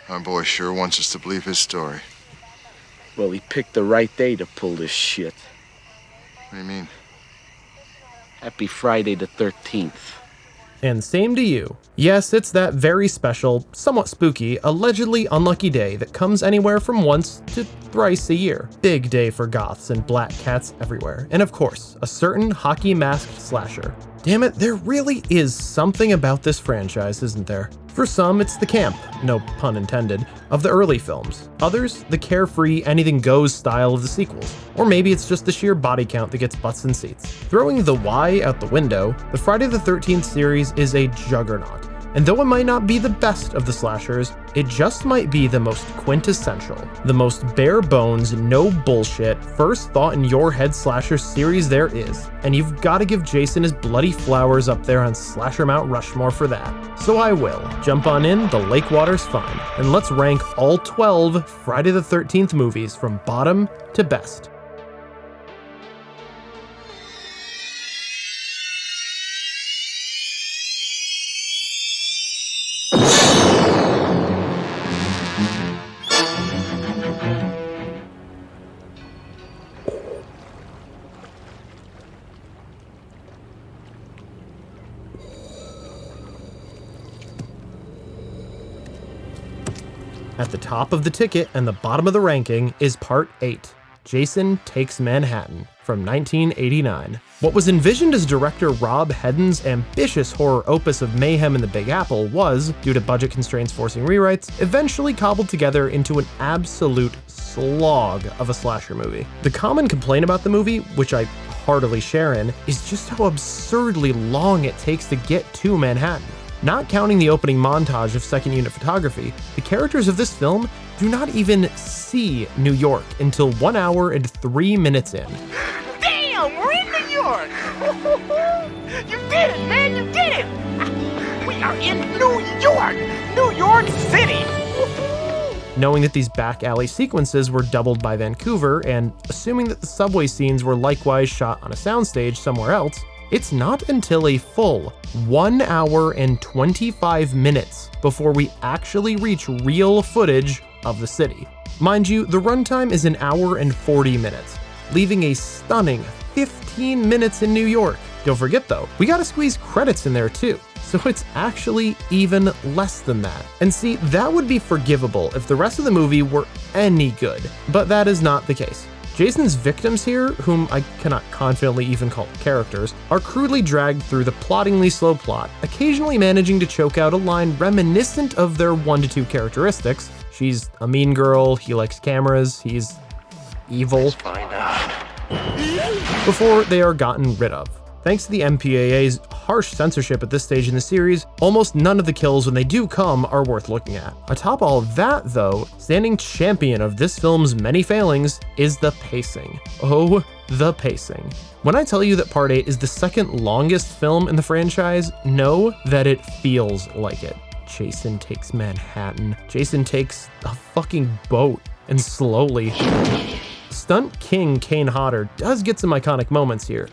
Our boy sure wants us to believe his story. Well, he picked the right day to pull this shit. What do you mean? Happy Friday the 13th. And same to you. Yes, it's that very special, somewhat spooky, allegedly unlucky day that comes anywhere from once to thrice a year. Big day for goths and black cats everywhere. And of course, a certain hockey-masked slasher. Damn it, there really is something about this franchise, isn't there? For some, it's the camp, no pun intended, of the early films. Others, the carefree, anything-goes style of the sequels. Or maybe it's just the sheer body count that gets butts in seats. Throwing the why out the window, the Friday the 13th series is a juggernaut. And though it might not be the best of the slashers, it just might be the most quintessential, the most bare bones, no bullshit, first thought in your head slasher series there is. And you've got to give Jason his bloody flowers up there on Slasher Mount Rushmore for that. So I will. Jump on in, the lake water's fine, and let's rank all 12 Friday the 13th movies from bottom to best. At the top of the ticket and the bottom of the ranking is Part 8, Jason Takes Manhattan, from 1989. What was envisioned as director Rob Hedden's ambitious horror opus of mayhem in the Big Apple was, due to budget constraints forcing rewrites, eventually cobbled together into an absolute slog of a slasher movie. The common complaint about the movie, which I heartily share in, is just how absurdly long it takes to get to Manhattan. Not counting the opening montage of second unit photography, the characters of this film do not even see New York until 1 hour and 3 minutes in. Damn, we're in New York! You did it, man, you did it! We are in New York City! Knowing that these back alley sequences were doubled by Vancouver, and assuming that the subway scenes were likewise shot on a soundstage somewhere else, it's not until a full 1 hour and 25 minutes before we actually reach real footage of the city. Mind you, the runtime is 1 hour and 40 minutes, leaving a stunning 15 minutes in New York. Don't forget though, we gotta squeeze credits in there too, so it's actually even less than that. And see, that would be forgivable if the rest of the movie were any good, but that is not the case. Jason's victims here, whom I cannot confidently even call characters, are crudely dragged through the ploddingly slow plot, occasionally managing to choke out a line reminiscent of their 1 to 2 characteristics. She's a mean girl, he likes cameras, he's evil. Let's find out. Before they are gotten rid of. Thanks to the MPAA's harsh censorship at this stage in the series, almost none of the kills when they do come are worth looking at. Atop all that though, standing champion of this film's many failings is the pacing. Oh, the pacing. When I tell you that Part 8 is the second longest film in the franchise, know that it feels like it. Jason Takes Manhattan. Jason takes a fucking boat, and slowly. Stunt King Kane Hodder does get some iconic moments here,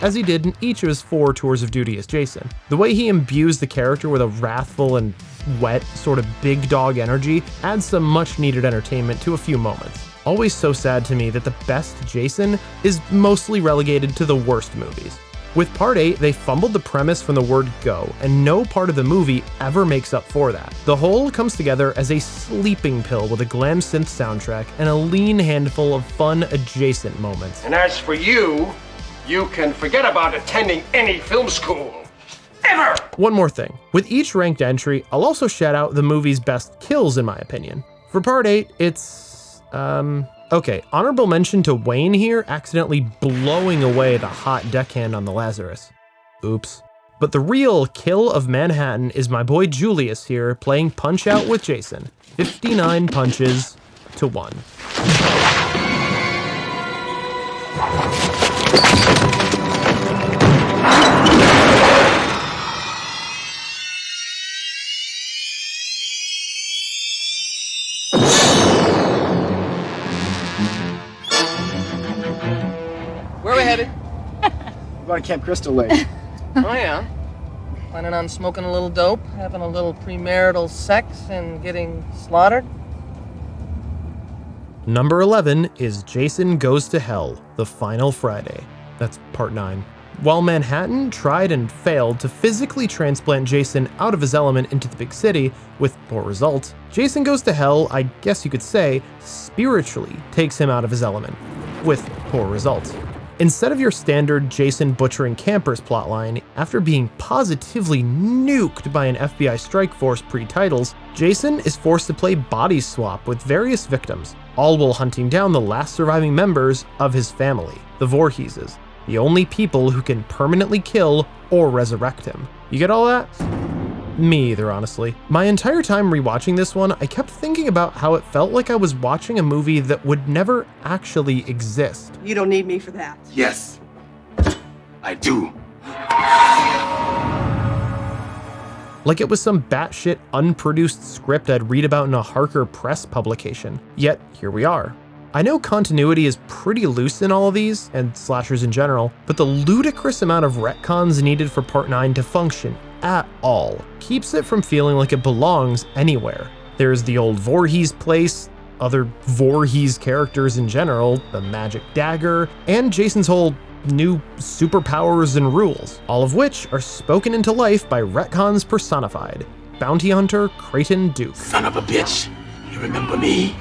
as he did in each of his 4 tours of duty as Jason. The way he imbues the character with a wrathful and wet, sort of big dog energy adds some much needed entertainment to a few moments. Always so sad to me that the best Jason is mostly relegated to the worst movies. With Part 8, they fumbled the premise from the word go, and no part of the movie ever makes up for that. The whole comes together as a sleeping pill with a glam synth soundtrack and a lean handful of fun adjacent moments. And as for you, you can forget about attending any film school. Ever! One more thing. With each ranked entry, I'll also shout out the movie's best kills in my opinion. For Part 8, it's, okay, honorable mention to Wayne here accidentally blowing away the hot deckhand on the Lazarus. Oops. But the real kill of Manhattan is my boy Julius here playing Punch-Out with Jason. 59 punches to 1. Where are we headed? We're going to Camp Crystal Lake. Oh, yeah? Planning on smoking a little dope, having a little premarital sex, and getting slaughtered? Number 11 is Jason Goes to Hell, The Final Friday. That's part 9. While Manhattan tried and failed to physically transplant Jason out of his element into the big city, with poor results, Jason Goes to Hell, I guess you could say, spiritually takes him out of his element, with poor results. Instead of your standard Jason butchering campers plotline, after being positively nuked by an FBI strike force pre-titles, Jason is forced to play body swap with various victims, all while hunting down the last surviving members of his family, the Voorheeses, the only people who can permanently kill or resurrect him. You get all that? Me either, honestly. My entire time rewatching this one, I kept thinking about how it felt like I was watching a movie that would never actually exist. You don't need me for that. Yes, I do. Like it was some batshit unproduced script I'd read about in a Harker Press publication. Yet, here we are. I know continuity is pretty loose in all of these, and slashers in general, but the ludicrous amount of retcons needed for Part 9 to function at all keeps it from feeling like it belongs anywhere. There's the old Voorhees place, other Voorhees characters in general, the magic dagger, and Jason's whole new superpowers and rules, all of which are spoken into life by retcons personified. Bounty Hunter Creighton Duke. Son of a bitch, you remember me?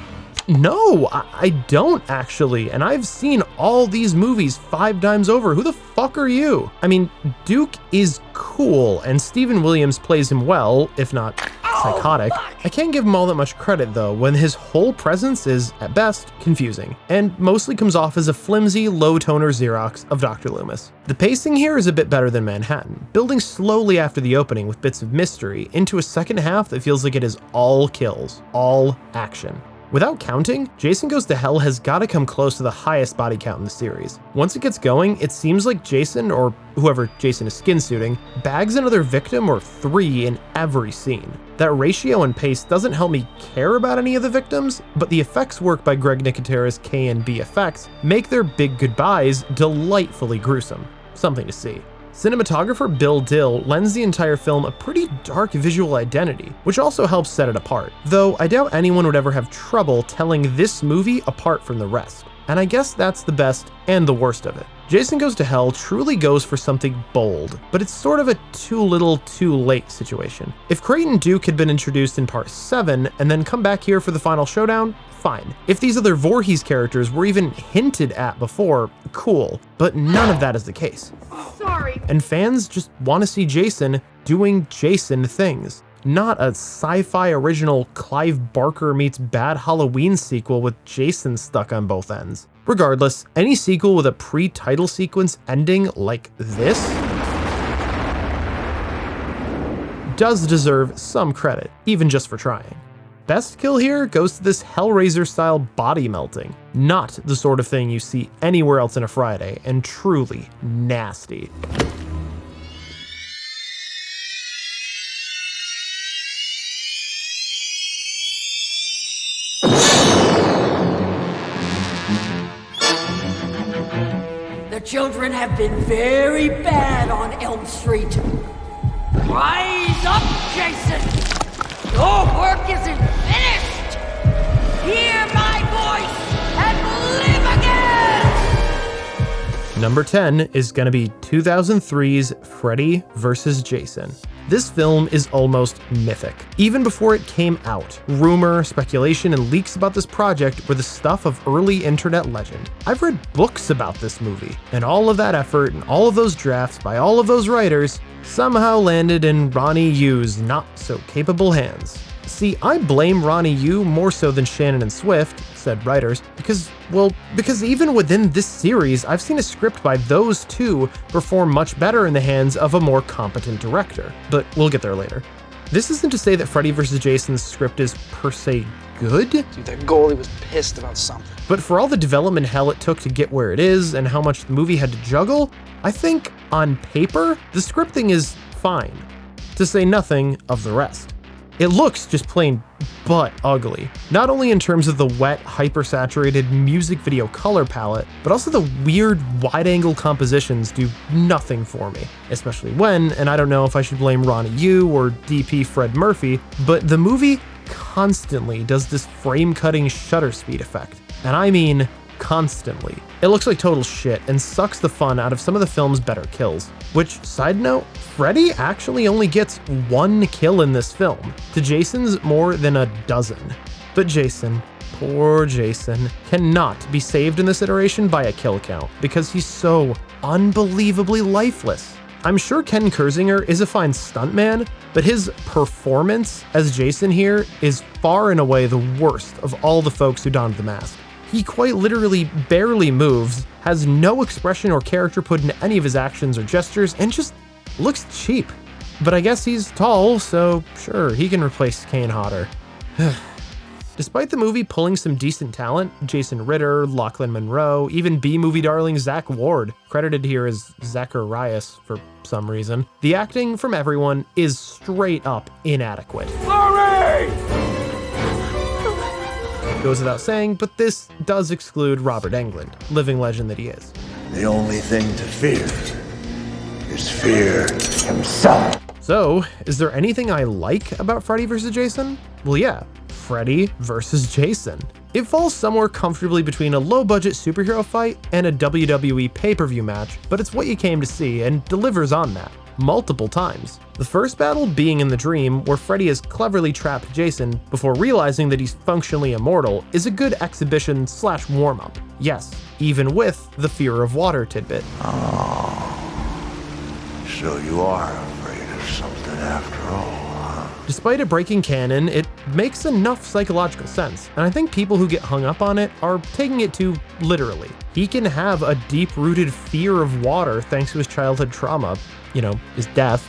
No, I don't actually, and I've seen all these movies 5 times over. Who the fuck are you? I mean, Duke is cool, and Stephen Williams plays him well, if not psychotic. I can't give him all that much credit though, when his whole presence is, at best, confusing, and mostly comes off as a flimsy, low-toner Xerox of Dr. Loomis. The pacing here is a bit better than Manhattan, building slowly after the opening with bits of mystery into a second half that feels like it is all kills, all action. Without counting, Jason Goes to Hell has got to come close to the highest body count in the series. Once it gets going, it seems like Jason, or whoever Jason is skin suiting, bags another victim or 3 in every scene. That ratio and pace doesn't help me care about any of the victims, but the effects work by Greg Nicotera's K&B Effects make their big goodbyes delightfully gruesome. Something to see. Cinematographer Bill Dill lends the entire film a pretty dark visual identity, which also helps set it apart, though I doubt anyone would ever have trouble telling this movie apart from the rest. And I guess that's the best and the worst of it. Jason Goes to Hell truly goes for something bold, but it's sort of a too little too late situation. If Creighton Duke had been introduced in part 7 and then come back here for the final showdown, fine. If these other Voorhees characters were even hinted at before, cool, but none of that is the case. Sorry. And fans just want to see Jason doing Jason things, not a sci-fi original Clive Barker meets Bad Halloween sequel with Jason stuck on both ends. Regardless, any sequel with a pre-title sequence ending like this does deserve some credit, even just for trying. Best kill here goes to this Hellraiser-style body melting, not the sort of thing you see anywhere else in a Friday, and truly nasty. The children have been very bad on Elm Street. Rise up, Jason! Your work isn't finished! Hear my voice and live again! Number 10 is gonna be 2003's Freddy vs. Jason. This film is almost mythic. Even before it came out, rumor, speculation, and leaks about this project were the stuff of early internet legend. I've read books about this movie, and all of that effort and all of those drafts by all of those writers somehow landed in Ronnie Yu's not so capable hands. See, I blame Ronnie Yu more so than Shannon and Swift, said writers, because even within this series, I've seen a script by those two perform much better in the hands of a more competent director, but we'll get there later. This isn't to say that Freddy vs. Jason's script is per se good. Dude, that goalie was pissed about something. But for all the development hell it took to get where it is and how much the movie had to juggle, I think, on paper, the scripting is fine, to say nothing of the rest. It looks just plain but ugly. Not only in terms of the wet, hyper-saturated music video color palette, but also the weird wide-angle compositions do nothing for me. Especially when, and I don't know if I should blame Ronnie Yu or DP Fred Murphy, but the movie constantly does this frame-cutting shutter speed effect. And I mean constantly. It looks like total shit and sucks the fun out of some of the film's better kills. Which, side note, Freddy actually only gets 1 kill in this film, to Jason's more than a dozen. But Jason, poor Jason, cannot be saved in this iteration by a kill count because he's so unbelievably lifeless. I'm sure Ken Kersinger is a fine stuntman, but his performance as Jason here is far and away the worst of all the folks who donned the mask. He quite literally barely moves, has no expression or character put into any of his actions or gestures, and just looks cheap. But I guess he's tall, so sure, he can replace Kane Hodder. Despite the movie pulling some decent talent, Jason Ritter, Lachlan Monroe, even B-movie darling Zach Ward, credited here as Zacharias for some reason, the acting from everyone is straight up inadequate. Sorry! Goes without saying, but this does exclude Robert Englund, living legend that he is. The only thing to fear is fear himself. So, is there anything I like about Freddy vs. Jason? Well, yeah, Freddy vs. Jason. It falls somewhere comfortably between a low-budget superhero fight and a WWE pay-per-view match, but it's what you came to see and delivers on that multiple times. The first battle being in the dream, where Freddy has cleverly trapped Jason before realizing that he's functionally immortal, is a good exhibition / warm-up. Yes, even with the fear of water tidbit. Oh, so you are afraid of something after all, huh? Despite it breaking canon, it makes enough psychological sense, and I think people who get hung up on it are taking it too literally. He can have a deep-rooted fear of water thanks to his childhood trauma, his death,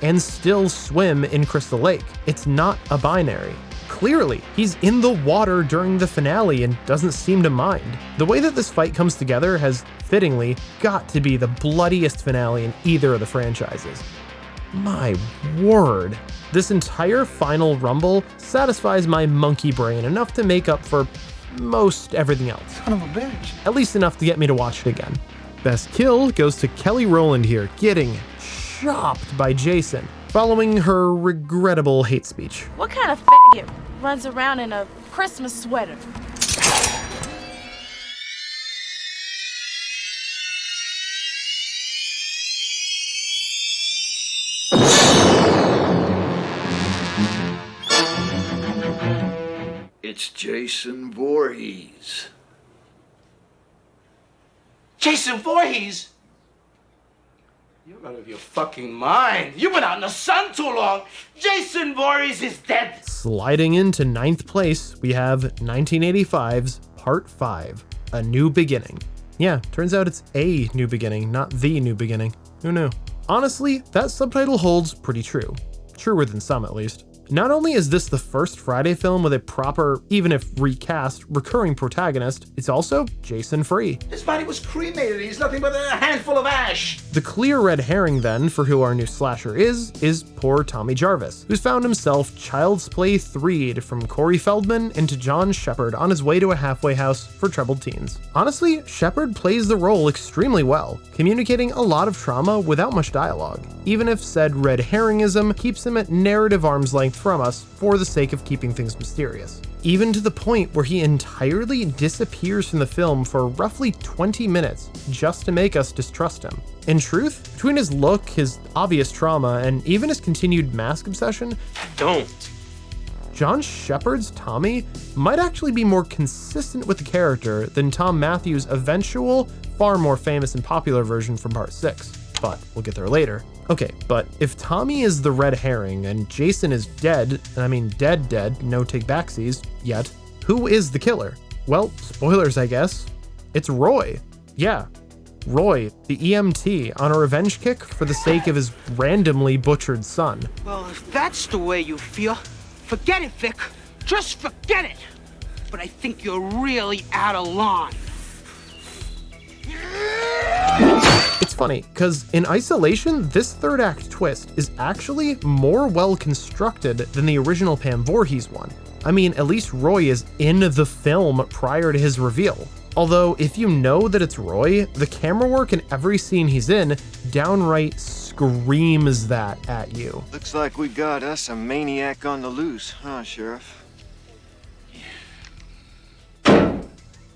and still swim in Crystal Lake. It's not a binary. Clearly, he's in the water during the finale and doesn't seem to mind. The way that this fight comes together has, fittingly, got to be the bloodiest finale in either of the franchises. My word. This entire final rumble satisfies my monkey brain enough to make up for most everything else. Son of a bitch. At least enough to get me to watch it again. Best kill goes to Kelly Rowland here, getting chopped by Jason, following her regrettable hate speech. What kind of faggot runs around in a Christmas sweater? It's Jason Voorhees. Jason Voorhees? You're out of your fucking mind. You've been out in the sun too long. Jason Voorhees is dead. Sliding into 9th place, we have 1985's Part 5, A New Beginning. Yeah, turns out it's a new beginning, not the new beginning. Who knew? Honestly, that subtitle holds pretty true. Truer than some, at least. Not only is this the first Friday film with a proper, even if recast, recurring protagonist, it's also Jason free. His body was cremated. He's nothing but a handful of ash. The clear red herring then for who our new slasher is poor Tommy Jarvis, who's found himself child's play 3'd from Corey Feldman into John Shepard on his way to a halfway house for troubled teens. Honestly, Shepard plays the role extremely well, communicating a lot of trauma without much dialogue, even if said red herringism keeps him at narrative arm's length from us for the sake of keeping things mysterious. Even to the point where he entirely disappears from the film for roughly 20 minutes just to make us distrust him. In truth, between his look, his obvious trauma, and even his continued mask obsession, John Shepard's Tommy might actually be more consistent with the character than Tom Matthews' eventual, far more famous and popular version from Part 6. But we'll get there later. Okay, but if Tommy is the red herring and Jason is dead, and I mean dead, no take backsies yet, who is the killer? Well, spoilers, I guess. It's Roy. Yeah, Roy, the EMT, on a revenge kick for the sake of his randomly butchered son. Well, if that's the way you feel, forget it, Vic. Just forget it. But I think you're really out of line. It's funny, because in isolation, this third act twist is actually more well constructed than the original Pam Voorhees one. I mean, at least Roy is in the film prior to his reveal. Although, if you know that it's Roy, the camera work in every scene he's in downright screams that at you. Looks like we got us a maniac on the loose, huh, Sheriff?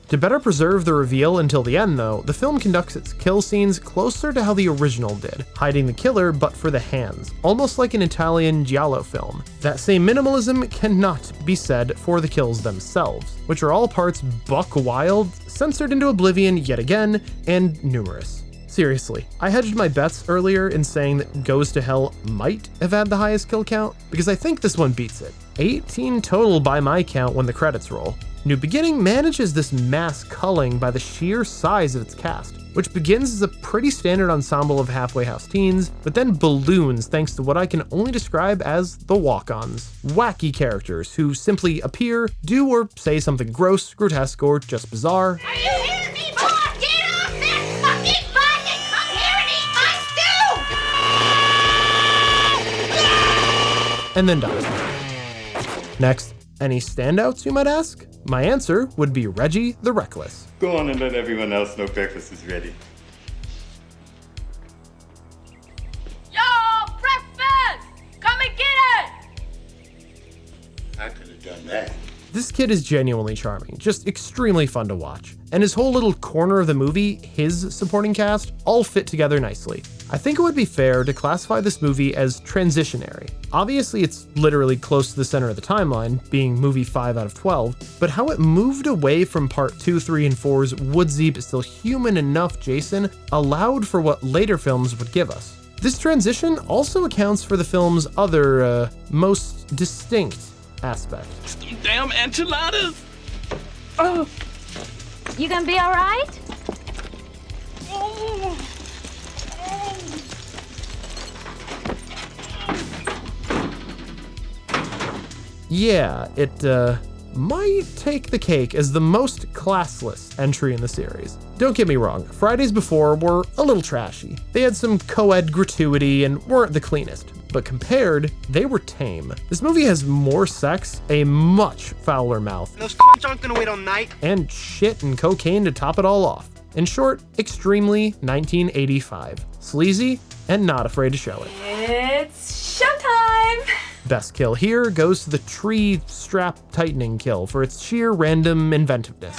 To better preserve the reveal until the end though, the film conducts its kill scenes closer to how the original did, hiding the killer but for the hands, almost like an Italian giallo film. That same minimalism cannot be said for the kills themselves, which are all parts buck wild, censored into oblivion yet again, and numerous. Seriously, I hedged my bets earlier in saying that Goes to Hell might have had the highest kill count, because I think this one beats it. 18 total by my count when the credits roll. New Beginning manages this mass culling by the sheer size of its cast, which begins as a pretty standard ensemble of halfway house teens, but then balloons thanks to what I can only describe as the walk-ons. Wacky characters who simply appear, do or say something gross, grotesque, or just bizarre. Are you hearing me, boy? Get off that fucking bike and come here and eat my stew! And then dies. Next, any standouts, you might ask? My answer would be Reggie the Reckless. Go on and let everyone else know breakfast is ready. Yo, breakfast! Come and get it! I could have done that. This kid is genuinely charming, just extremely fun to watch. And his whole little corner of the movie, his supporting cast, all fit together nicely. I think it would be fair to classify this movie as transitionary. Obviously, it's literally close to the center of the timeline, being movie 5 out of 12, but how it moved away from part 2, 3, and 4's woodsy but still human enough Jason allowed for what later films would give us. This transition also accounts for the film's other, most distinct aspect. Damn enchiladas! Oh. You gonna be all right? Yeah, it might take the cake as the most classless entry in the series. Don't get me wrong, Fridays Before were a little trashy. They had some co-ed gratuity and weren't the cleanest, but compared, they were tame. This movie has more sex, a much fouler mouth, Those cunts aren't gonna wait all night. and shit and cocaine to top it all off. In short, extremely 1985. Sleazy and not afraid to show it. It's showtime! Best kill here goes to the tree strap tightening kill for its sheer random inventiveness.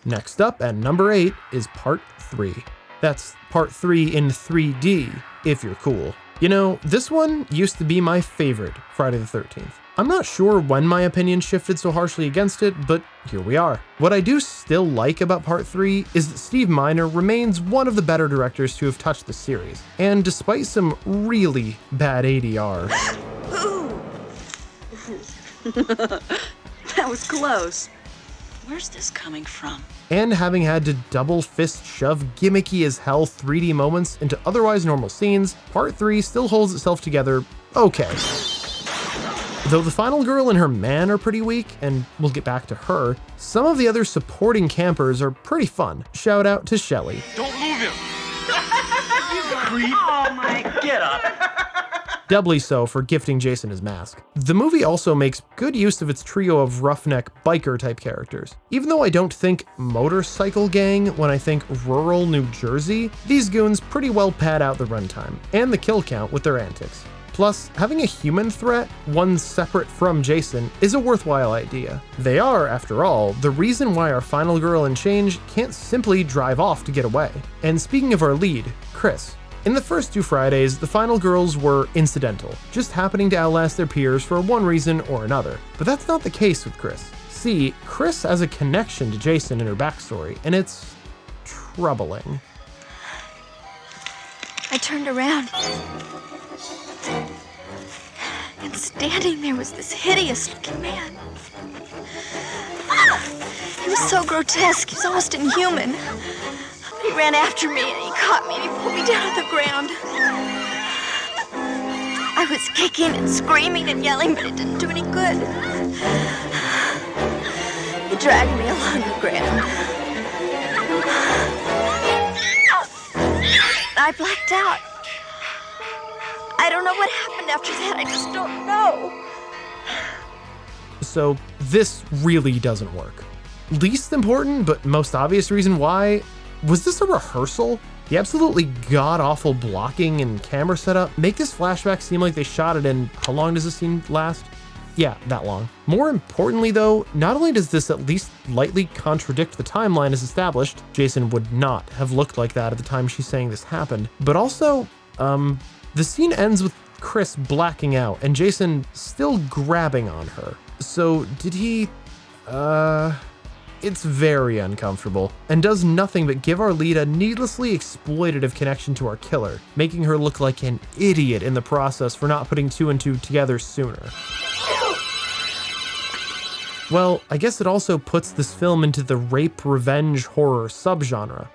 Next up at number 8 is part 3. That's part 3 in 3D, if you're cool. You know, this one used to be my favorite Friday the 13th. I'm not sure when my opinion shifted so harshly against it, but here we are. What I do still like about part 3 is that Steve Miner remains one of the better directors to have touched the series. And despite some really bad ADR, That was close. Where's this coming from? and having had to double fist shove gimmicky as hell 3D moments into otherwise normal scenes, part 3 still holds itself together okay. Though the final girl and her man are pretty weak, and we'll get back to her, some of the other supporting campers are pretty fun. Shout out to Shelly. Don't move him! Oh my... Get up! Doubly so for gifting Jason his mask. The movie also makes good use of its trio of roughneck biker type characters. Even though I don't think motorcycle gang when I think rural New Jersey, these goons pretty well pad out the runtime and the kill count with their antics. Plus, having a human threat, one separate from Jason, is a worthwhile idea. They are, after all, the reason why our final girl in Change can't simply drive off to get away. And speaking of our lead, Chris. In the first 2 Fridays, the final girls were incidental, just happening to outlast their peers for one reason or another. But that's not the case with Chris. See, Chris has a connection to Jason in her backstory, and it's troubling. I turned around. And standing there was this hideous-looking man. He was so grotesque, he was almost inhuman. He ran after me and he caught me and he pulled me down to the ground. I was kicking and screaming and yelling, but it didn't do any good. He dragged me along the ground. I blacked out. I don't know what happened after that. I just don't know. So this really doesn't work. Least important, but most obvious reason why, was this a rehearsal? The absolutely god-awful blocking and camera setup make this flashback seem like they shot it in, how long does this scene last? Yeah, that long. More importantly though, not only does this at least lightly contradict the timeline as established, Jason would not have looked like that at the time she's saying this happened, but also, the scene ends with Chris blacking out and Jason still grabbing on her. So did he, it's very uncomfortable and does nothing but give our lead a needlessly exploitative connection to our killer, making her look like an idiot in the process for not putting two and two together sooner. Well, I guess it also puts this film into the rape revenge horror subgenre.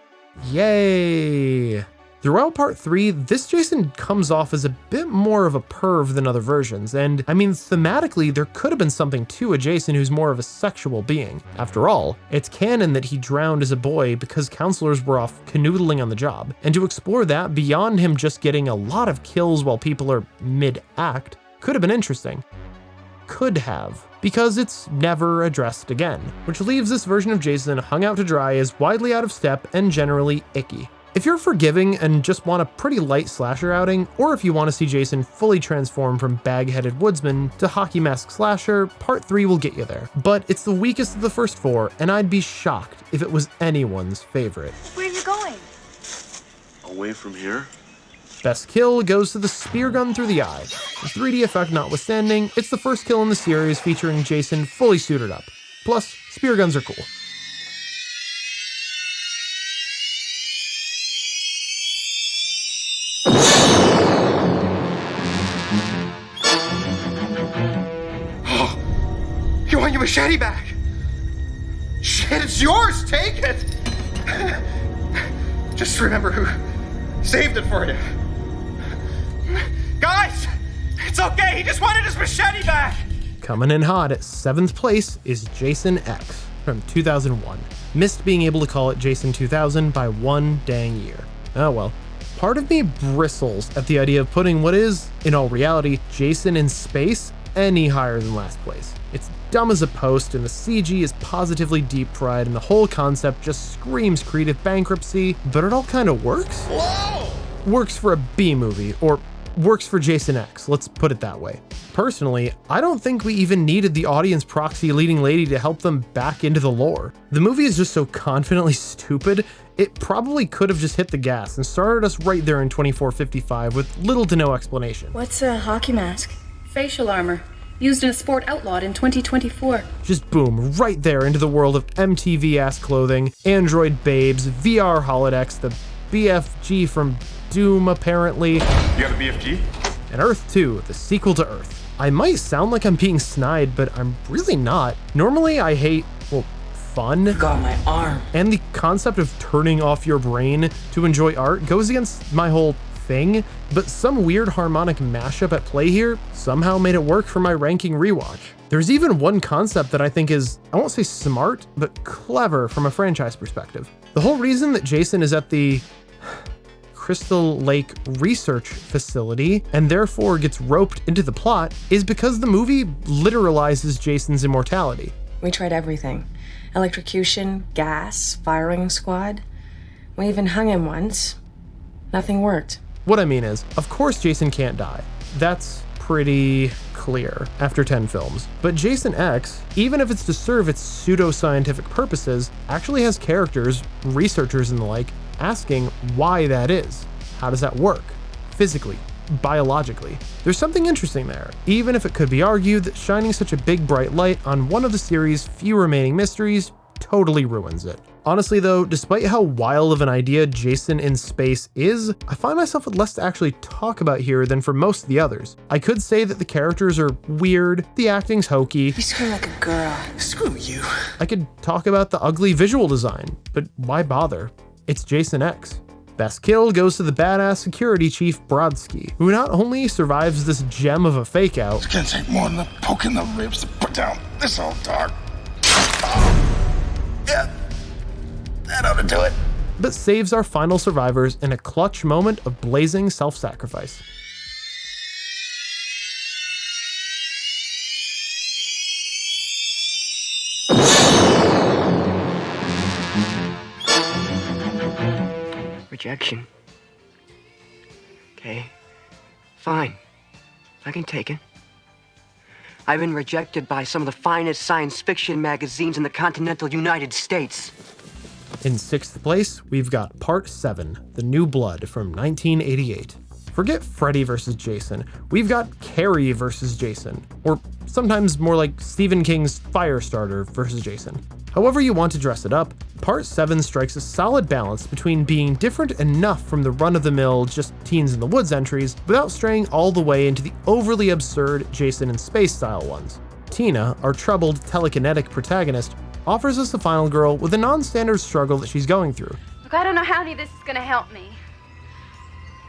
Yay! Throughout part 3, this Jason comes off as a bit more of a perv than other versions, and I mean thematically there could have been something to a Jason who's more of a sexual being. After all, it's canon that he drowned as a boy because counselors were off canoodling on the job, and to explore that beyond him just getting a lot of kills while people are mid-act could have been interesting. Could have, because it's never addressed again, which leaves this version of Jason hung out to dry as widely out of step and generally icky. If you're forgiving and just want a pretty light slasher outing, or if you want to see Jason fully transform from bag-headed woodsman to hockey mask slasher, part 3 will get you there. But it's the weakest of the first 4, and I'd be shocked if it was anyone's favorite. Where are you going? Away from here? Best kill goes to the spear gun through the eye. The 3D effect notwithstanding, it's the first kill in the series featuring Jason fully suited up. Plus, spear guns are cool. You want your machete back? Shit, it's yours! Take it! Just remember who saved it for you. Guys! It's okay, he just wanted his machete back! Coming in hot at 7th place is Jason X from 2001. Missed being able to call it Jason 2000 by one dang year. Oh well. Part of me bristles at the idea of putting what is, in all reality, Jason in space any higher than last place. It's dumb as a post, and the CG is positively deep-fried, and the whole concept just screams creative bankruptcy, but it all kind of works. Whoa! Works for a B movie, or works for Jason X, let's put it that way. Personally, I don't think we even needed the audience proxy leading lady to help them back into the lore. The movie is just so confidently stupid, it probably could have just hit the gas and started us right there in 2455 with little to no explanation. What's a hockey mask? Facial armor. Used in a sport outlawed in 2024. Just boom, right there into the world of MTV-ass clothing, Android babes, VR holodecks, the BFG from Doom apparently. You got a BFG? And Earth 2, the sequel to Earth. I might sound like I'm being snide, but I'm really not. Normally I hate, well, fun. Got my arm. And the concept of turning off your brain to enjoy art goes against my whole thing, but some weird harmonic mashup at play here somehow made it work for my ranking rewatch. There's even one concept that I think is, I won't say smart, but clever from a franchise perspective. The whole reason that Jason is at the Crystal Lake Research Facility and therefore gets roped into the plot is because the movie literalizes Jason's immortality. We tried everything. Electrocution, gas, firing squad. We even hung him once. Nothing worked. What I mean is, of course Jason can't die. That's pretty clear after 10 films. But Jason X, even if it's to serve its pseudo-scientific purposes, actually has characters, researchers and the like, asking why that is. How does that work? Physically, biologically. There's something interesting there, even if it could be argued that shining such a big bright light on one of the series' few remaining mysteries totally ruins it. Honestly though, despite how wild of an idea Jason in space is, I find myself with less to actually talk about here than for most of the others. I could say that the characters are weird, the acting's hokey. You scream like a girl. Screw you. I could talk about the ugly visual design, but why bother? It's Jason X. Best kill goes to the badass security chief Brodsky, who not only survives this gem of a fake out, It's gonna take more than a poke in the ribs to put down this old dog. Yeah, that ought to do it. but saves our final survivors in a clutch moment of blazing self-sacrifice. Rejection. Okay. Fine. I can take it. I've been rejected by some of the finest science fiction magazines in the continental United States. In 6th place, we've got Part 7, The New Blood from 1988. Forget Freddy vs. Jason, we've got Carrie vs. Jason, or sometimes more like Stephen King's Firestarter vs. Jason. However you want to dress it up, Part 7 strikes a solid balance between being different enough from the run-of-the-mill just Teens in the Woods entries without straying all the way into the overly absurd Jason in Space style ones. Tina, our troubled telekinetic protagonist, offers us a final girl with a non-standard struggle that she's going through. Look, I don't know how any of this is gonna help me.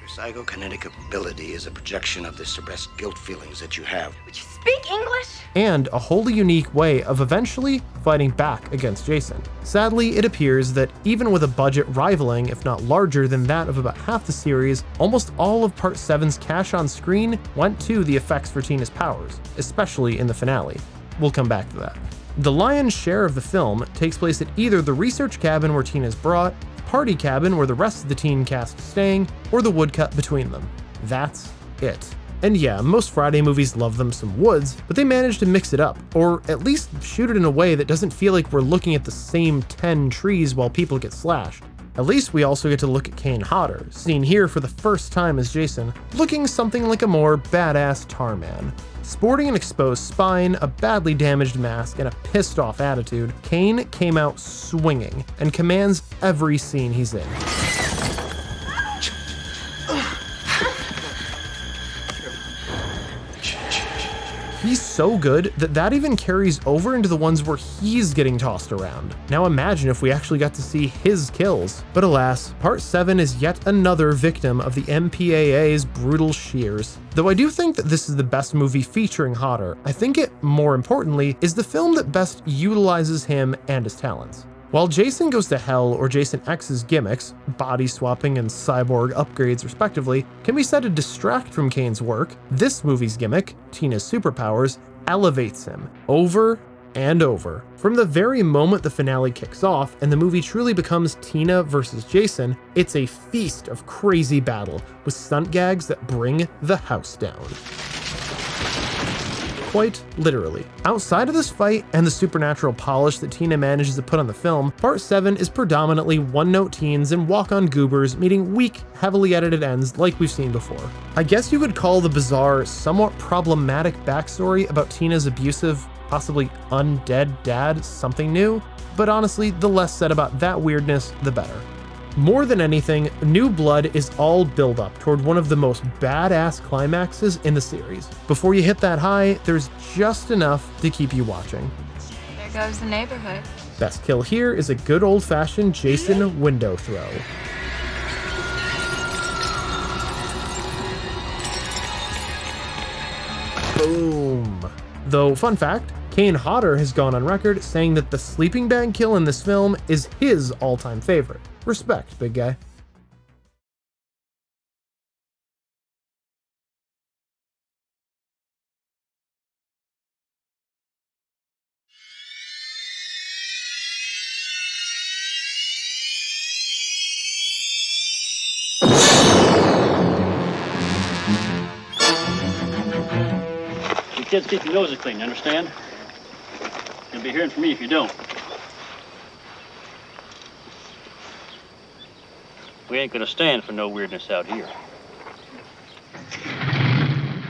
Your psychokinetic ability is a projection of the suppressed guilt feelings that you have. Would you speak English? And a wholly unique way of eventually fighting back against Jason. Sadly, it appears that even with a budget rivaling, if not larger than that of about half the series, almost all of Part 7's cash on screen went to the effects for Tina's powers, especially in the finale. We'll come back to that. The lion's share of the film takes place at either the research cabin where Tina's brought, party cabin where the rest of the teen cast is staying, or the woodcut between them. That's it. And yeah, most Friday movies love them some woods, but they manage to mix it up, or at least shoot it in a way that doesn't feel like we're looking at the same 10 trees while people get slashed. At least we also get to look at Kane Hodder, seen here for the first time as Jason, looking something like a more badass tar man. Sporting an exposed spine, a badly damaged mask, and a pissed off attitude, Kane came out swinging and commands every scene he's in. He's so good that even carries over into the ones where he's getting tossed around. Now imagine if we actually got to see his kills. But alas, Part 7 is yet another victim of the MPAA's brutal shears. Though I do think that this is the best movie featuring Hodder, I think it, more importantly, is the film that best utilizes him and his talents. While Jason Goes to Hell or Jason X's gimmicks, body swapping and cyborg upgrades respectively, can be said to distract from Kane's work, this movie's gimmick, Tina's superpowers, elevates him over and over. From the very moment the finale kicks off and the movie truly becomes Tina versus Jason, it's a feast of crazy battle with stunt gags that bring the house down. Quite literally. Outside of this fight and the supernatural polish that Tina manages to put on the film, Part 7 is predominantly one-note teens and walk-on goobers meeting weak, heavily edited ends like we've seen before. I guess you could call the bizarre, somewhat problematic backstory about Tina's abusive, possibly undead dad something new, but honestly, the less said about that weirdness, the better. More than anything, New Blood is all build up toward one of the most badass climaxes in the series. Before you hit that high, there's just enough to keep you watching. There goes the neighborhood. Best kill here is a good old-fashioned Jason window throw. Boom. Though, fun fact, Kane Hodder has gone on record saying that the sleeping bag kill in this film is his all-time favorite. Respect, big guy. You kids keep your noses clean, you understand? You'll be hearing from me if you don't. We ain't gonna stand for no weirdness out here.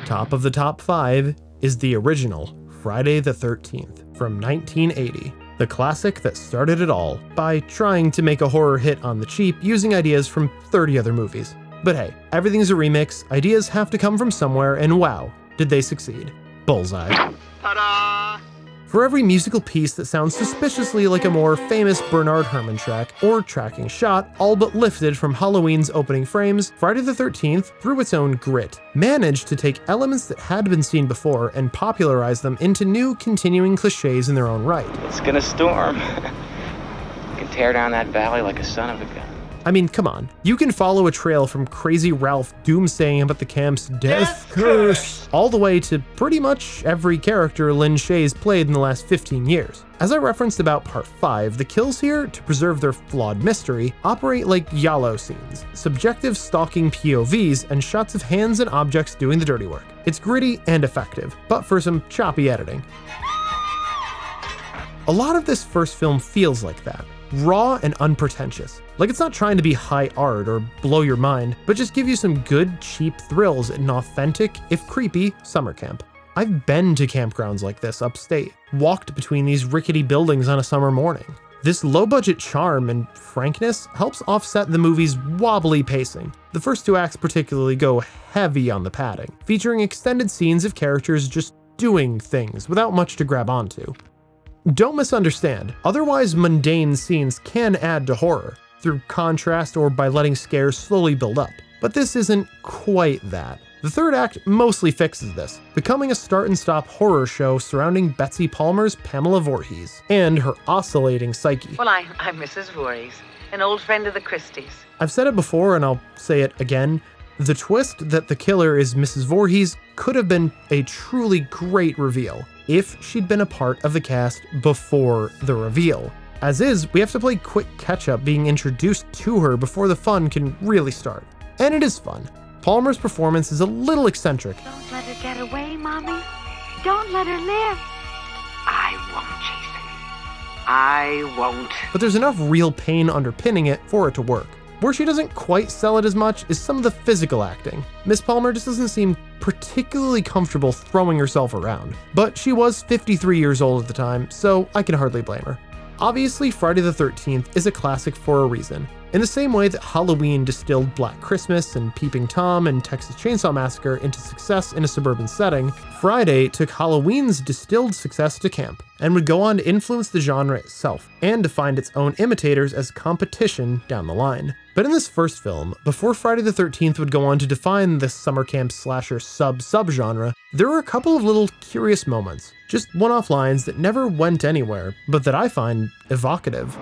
Top of the top 5 is the original Friday the 13th from 1980. the classic that started it all by trying to make a horror hit on the cheap using ideas from 30 other movies. But hey, everything's a remix, ideas have to come from somewhere, and wow, did they succeed. Bullseye. Ta-da! For every musical piece that sounds suspiciously like a more famous Bernard Herrmann track or tracking shot, all but lifted from Halloween's opening frames, Friday the 13th, through its own grit, managed to take elements that had been seen before and popularize them into new continuing cliches in their own right. It's gonna storm. You can tear down that valley like a son of a gun. I mean, come on. You can follow a trail from Crazy Ralph doomsaying about the camp's death curse all the way to pretty much every character Lin Shaye's played in the last 15 years. As I referenced about part 5, the kills here, to preserve their flawed mystery, operate like Yalo scenes, subjective stalking POVs and shots of hands and objects doing the dirty work. It's gritty and effective, but for some choppy editing. A lot of this first film feels like that. Raw and unpretentious. Like it's not trying to be high art or blow your mind, but just give you some good, cheap thrills in an authentic, if creepy, summer camp. I've been to campgrounds like this upstate, walked between these rickety buildings on a summer morning. This low-budget charm and frankness helps offset the movie's wobbly pacing. The first 2 acts particularly go heavy on the padding, featuring extended scenes of characters just doing things without much to grab onto. Don't misunderstand, otherwise mundane scenes can add to horror, through contrast or by letting scares slowly build up. But this isn't quite that. The third act mostly fixes this, becoming a start-and-stop horror show surrounding Betsy Palmer's Pamela Voorhees and her oscillating psyche. Well, I'm Mrs. Voorhees, an old friend of the Christies. I've said it before and I'll say it again. The twist that the killer is Mrs. Voorhees could have been a truly great reveal if she'd been a part of the cast before the reveal. As is, we have to play quick catch-up being introduced to her before the fun can really start. And it is fun. Palmer's performance is a little eccentric. Don't let her get away, Mommy. Don't let her live. I won't, Jason. I won't. But there's enough real pain underpinning it for it to work. Where she doesn't quite sell it as much is some of the physical acting. Miss Palmer just doesn't seem particularly comfortable throwing herself around. But she was 53 years old at the time, so I can hardly blame her. Obviously, Friday the 13th is a classic for a reason. In the same way that Halloween distilled Black Christmas and Peeping Tom and Texas Chainsaw Massacre into success in a suburban setting, Friday took Halloween's distilled success to camp, and would go on to influence the genre itself, and to find its own imitators as competition down the line. But in this first film, before Friday the 13th would go on to define the summer camp slasher sub-genre, there were a couple of little curious moments. Just one-off lines that never went anywhere, but that I find evocative.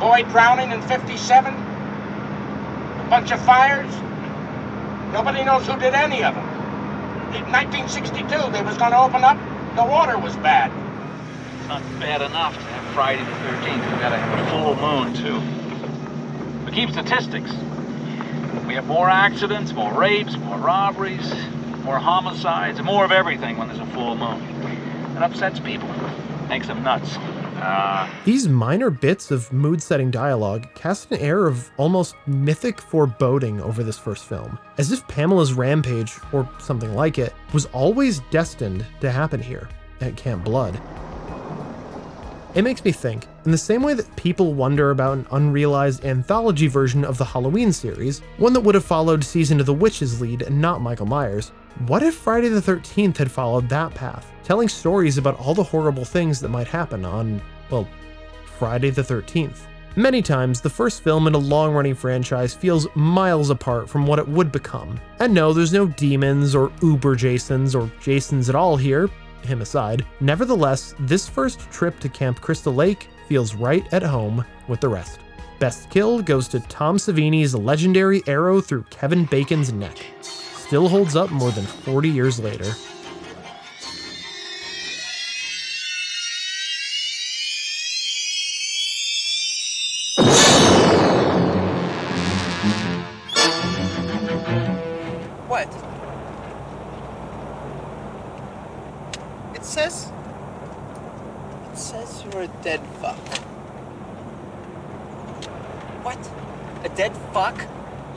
Boy drowning in 57? A bunch of fires? Nobody knows who did any of them. In 1962, they was going to open up. The water was bad. It's not bad enough to have Friday the 13th. We've got to have a full moon, too. We keep statistics. We have more accidents, more rapes, more robberies, more homicides, and more of everything when there's a full moon. It upsets people. Makes them nuts. These minor bits of mood-setting dialogue cast an air of almost mythic foreboding over this first film, as if Pamela's rampage, or something like it, was always destined to happen here, at Camp Blood. It makes me think, in the same way that people wonder about an unrealized anthology version of the Halloween series, one that would have followed Season of the Witch's lead and not Michael Myers, what if Friday the 13th had followed that path, telling stories about all the horrible things that might happen on, well, Friday the 13th? Many times, the first film in a long-running franchise feels miles apart from what it would become. And no, there's no demons or uber Jasons or Jasons at all here, him aside. Nevertheless, this first trip to Camp Crystal Lake feels right at home with the rest. Best kill goes to Tom Savini's legendary arrow through Kevin Bacon's neck. Still holds up more than 40 years later. What? It says you're a dead fuck. What? A dead fuck?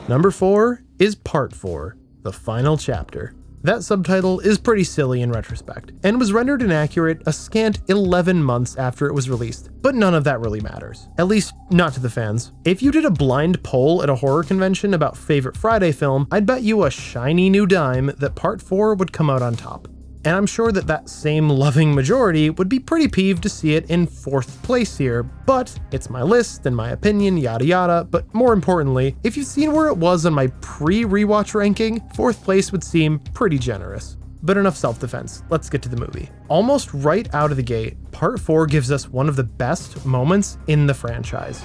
Number 4 is Part 4, the final chapter. That subtitle is pretty silly in retrospect, and was rendered inaccurate a scant 11 months after it was released, but none of that really matters. At least, not to the fans. If you did a blind poll at a horror convention about favorite Friday film, I'd bet you a shiny new dime that Part 4 would come out on top. And I'm sure that that same loving majority would be pretty peeved to see it in 4th place here, but it's my list and my opinion, yada yada, but more importantly, if you've seen where it was on my pre-rewatch ranking, 4th place would seem pretty generous. But enough self-defense, let's get to the movie. Almost right out of the gate, Part 4 gives us one of the best moments in the franchise.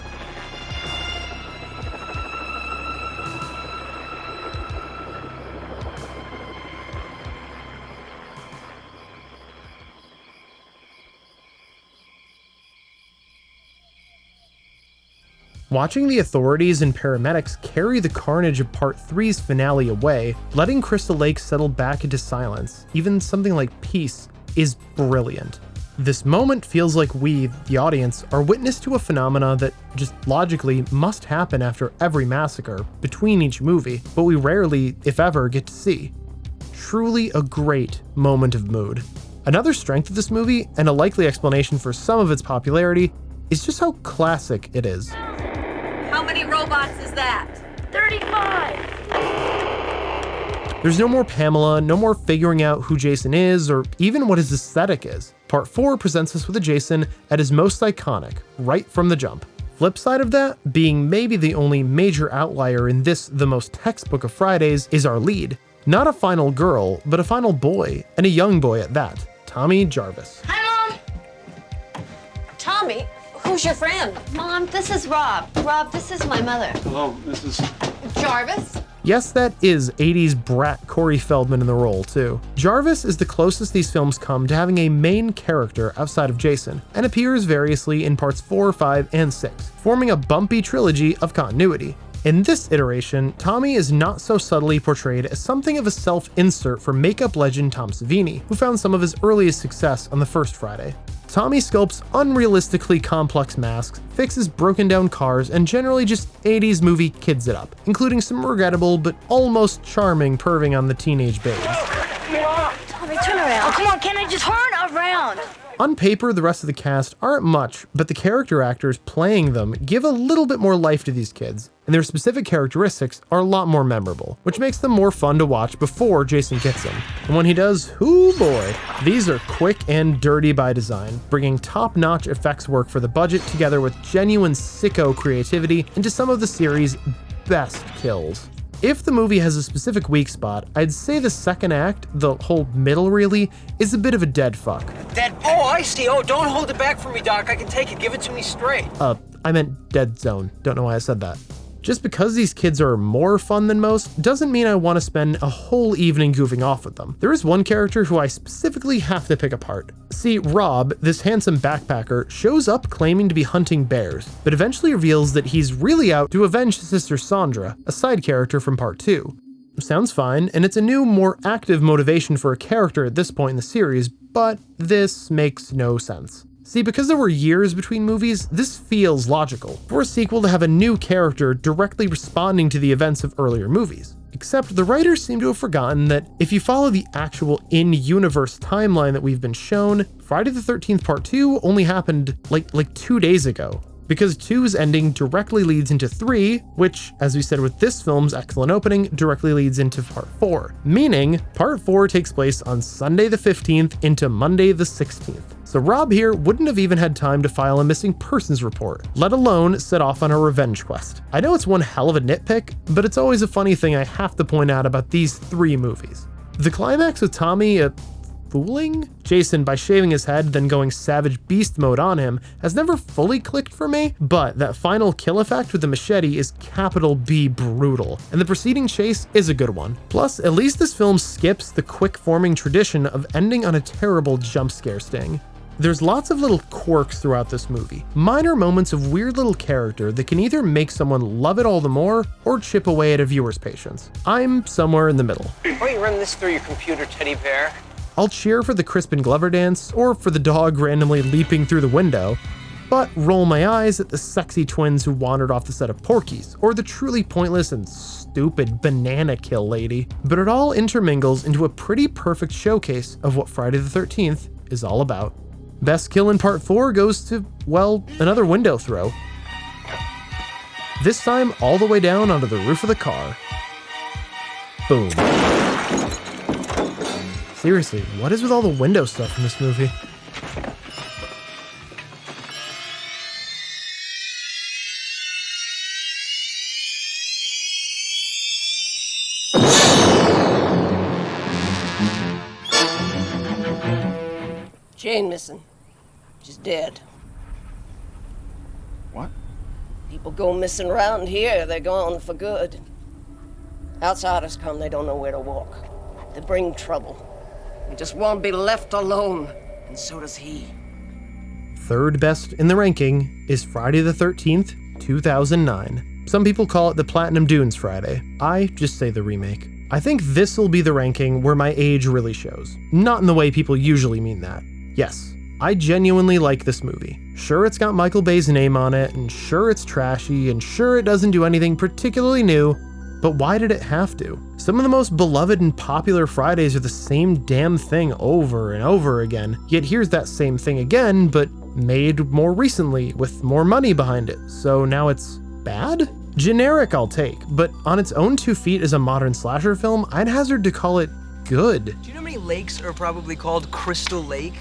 Watching the authorities and paramedics carry the carnage of Part 3's finale away, letting Crystal Lake settle back into silence, even something like peace, is brilliant. This moment feels like we, the audience, are witness to a phenomena that just logically must happen after every massacre, between each movie, but we rarely, if ever, get to see. Truly a great moment of mood. Another strength of this movie, and a likely explanation for some of its popularity, is just how classic it is. How many robots is that? 35! There's no more Pamela, no more figuring out who Jason is, or even what his aesthetic is. Part 4 presents us with a Jason at his most iconic, right from the jump. Flip side of that, being maybe the only major outlier in this, the most textbook of Fridays, is our lead. Not a final girl, but a final boy, and a young boy at that, Tommy Jarvis. Hi, Mom! Tommy? Who's your friend? Mom, this is Rob. Rob, this is my mother. Hello, this is Jarvis? Yes, that is 80s brat Corey Feldman in the role, too. Jarvis is the closest these films come to having a main character outside of Jason, and appears variously in parts 4, 5, and 6, forming a bumpy trilogy of continuity. In this iteration, Tommy is not so subtly portrayed as something of a self-insert for makeup legend Tom Savini, who found some of his earliest success on the first Friday. Tommy sculpts unrealistically complex masks, fixes broken down cars, and generally just 80s movie kids it up, including some regrettable but almost charming perving on the teenage babes. Tommy, turn around. Oh, come on, can I just turn around? On paper, the rest of the cast aren't much, but the character actors playing them give a little bit more life to these kids, and their specific characteristics are a lot more memorable, which makes them more fun to watch before Jason gets them. And when he does, hoo boy, these are quick and dirty by design, bringing top-notch effects work for the budget together with genuine sicko creativity into some of the series' best kills. If the movie has a specific weak spot, I'd say the second act, the whole middle really, is a bit of a dead fuck. Dead? Oh, I see. Oh, don't hold it back from me, Doc. I can take it. Give it to me straight. I meant dead zone. Don't know why I said that. Just because these kids are more fun than most doesn't mean I want to spend a whole evening goofing off with them. There is one character who I specifically have to pick apart. See, Rob, this handsome backpacker, shows up claiming to be hunting bears, but eventually reveals that he's really out to avenge his sister Sandra, a side character from part 2. Sounds fine, and it's a new, more active motivation for a character at this point in the series, but this makes no sense. See, because there were years between movies, this feels logical for a sequel to have a new character directly responding to the events of earlier movies. Except the writers seem to have forgotten that if you follow the actual in-universe timeline that we've been shown, Friday the 13th Part 2 only happened like 2 days ago. Because 2's ending directly leads into 3, which, as we said with this film's excellent opening, directly leads into Part 4. Meaning, Part 4 takes place on Sunday the 15th into Monday the 16th. So Rob here wouldn't have even had time to file a missing persons report, let alone set off on a revenge quest. I know it's one hell of a nitpick, but it's always a funny thing I have to point out about these 3 movies. The climax with Tommy fooling Jason by shaving his head, then going savage beast mode on him, has never fully clicked for me, but that final kill effect with the machete is capital B brutal, and the preceding chase is a good one. Plus, at least this film skips the quick-forming tradition of ending on a terrible jump scare sting. There's lots of little quirks throughout this movie, minor moments of weird little character that can either make someone love it all the more, or chip away at a viewer's patience. I'm somewhere in the middle. Why you run this through your computer, teddy bear? I'll cheer for the Crispin Glover dance, or for the dog randomly leaping through the window. but roll my eyes at the sexy twins who wandered off the set of Porky's, or the truly pointless and stupid banana kill lady. But it all intermingles into a pretty perfect showcase of what Friday the 13th is all about. Best kill in part 4 goes to, well, another window throw. This time all the way down onto the roof of the car. Boom. Seriously, what is with all the window stuff in this movie? Jane missing. She's dead. What? People go missing around here, they're gone for good. Outsiders come, they don't know where to walk. They bring trouble. They just won't be left alone, and so does he. Third best in the ranking is Friday the 13th, 2009. Some people call it the Platinum Dunes Friday. I just say the remake. I think this will be the ranking where my age really shows. Not in the way people usually mean that. Yes, I genuinely like this movie. Sure, it's got Michael Bay's name on it, and sure it's trashy, and sure it doesn't do anything particularly new, but why did it have to? Some of the most beloved and popular Fridays are the same damn thing over and over again, yet here's that same thing again, but made more recently with more money behind it, so now it's bad? Generic I'll take, but on its own 2 feet as a modern slasher film, I'd hazard to call it good. Do you know how many lakes are probably called Crystal Lake?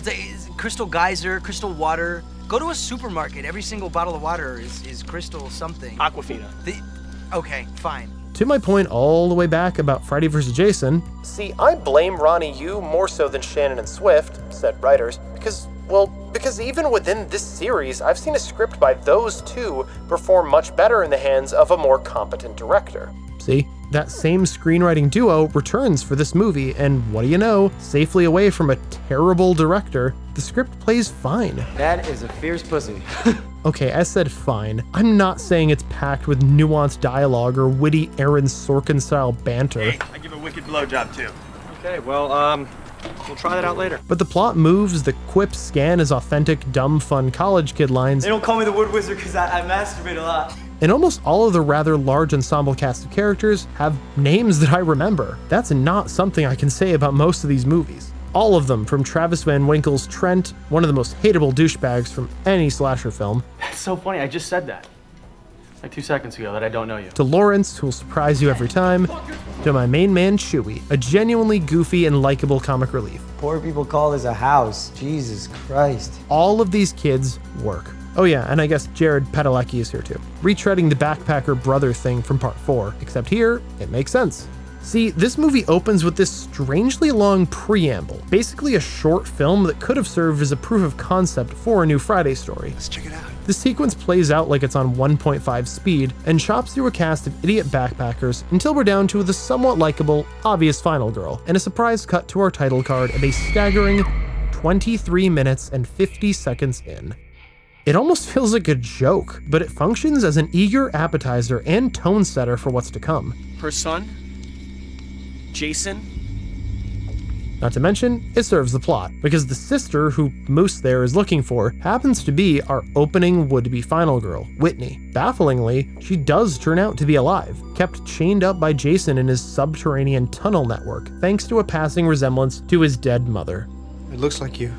It's Crystal Geyser, Crystal Water. Go to a supermarket, every single bottle of water is Crystal something. Aquafina. Okay, fine. To my point all the way back about Friday vs. Jason, see, I blame Ronnie Yu more so than Shannon and Swift, said writers, because even within this series, I've seen a script by those two perform much better in the hands of a more competent director. See, that same screenwriting duo returns for this movie, and what do you know, safely away from a terrible director, the script plays fine. That is a fierce pussy. Okay, I said fine. I'm not saying it's packed with nuanced dialogue or witty Aaron Sorkin-style banter. Hey, I give a wicked blowjob too. Okay, well, we'll try that out later. But the plot moves, the quips scan as authentic, dumb, fun college kid lines. They don't call me the Wood Wizard because I masturbate a lot. And almost all of the rather large ensemble cast of characters have names that I remember. That's not something I can say about most of these movies. All of them, from Travis Van Winkle's Trent, one of the most hateable douchebags from any slasher film. That's so funny, I just said that. Like 2 seconds ago that I don't know you. To Lawrence, who'll surprise you every time. To my main man, Chewie, a genuinely goofy and likable comic relief. Poor people call this a house. Jesus Christ. All of these kids work. Oh yeah, and I guess Jared Padalecki is here too. Retreading the backpacker brother thing from part 4, except here, it makes sense. See, this movie opens with this strangely long preamble, basically a short film that could have served as a proof of concept for a new Friday story. Let's check it out. The sequence plays out like it's on 1.5 speed and chops through a cast of idiot backpackers until we're down to the somewhat likable, obvious final girl, and a surprise cut to our title card at a staggering 23 minutes and 50 seconds in. It almost feels like a joke, but it functions as an eager appetizer and tone setter for what's to come. Her son? Jason? Not to mention, it serves the plot, because the sister who Moose there is looking for happens to be our opening would-be final girl, Whitney. Bafflingly, she does turn out to be alive, kept chained up by Jason in his subterranean tunnel network, thanks to a passing resemblance to his dead mother. It looks like you.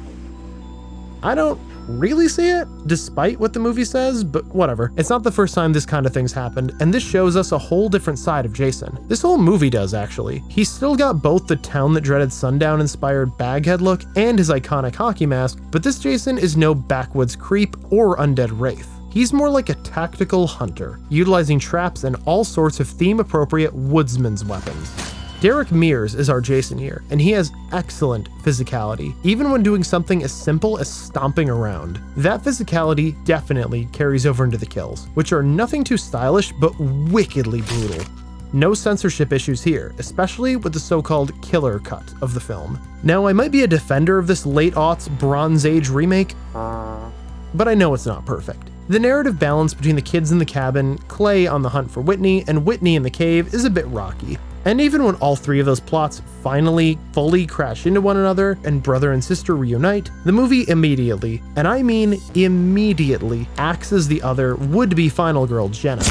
I don't really see it, despite what the movie says, but whatever. It's not the first time this kind of thing's happened, and this shows us a whole different side of Jason. This whole movie does, actually. He's still got both the Town That Dreaded Sundown inspired baghead look and his iconic hockey mask, but this Jason is no backwoods creep or undead wraith. He's more like a tactical hunter, utilizing traps and all sorts of theme-appropriate woodsman's weapons. Derek Mears is our Jason here, and he has excellent physicality, even when doing something as simple as stomping around. That physicality definitely carries over into the kills, which are nothing too stylish, but wickedly brutal. No censorship issues here, especially with the so-called killer cut of the film. Now, I might be a defender of this late-aughts Bronze Age remake, but I know it's not perfect. The narrative balance between the kids in the cabin, Clay on the hunt for Whitney, and Whitney in the cave is a bit rocky. And even when all three of those plots finally fully crash into one another and brother and sister reunite, the movie immediately, and I mean immediately, axes the other would-be final girl, Jenna.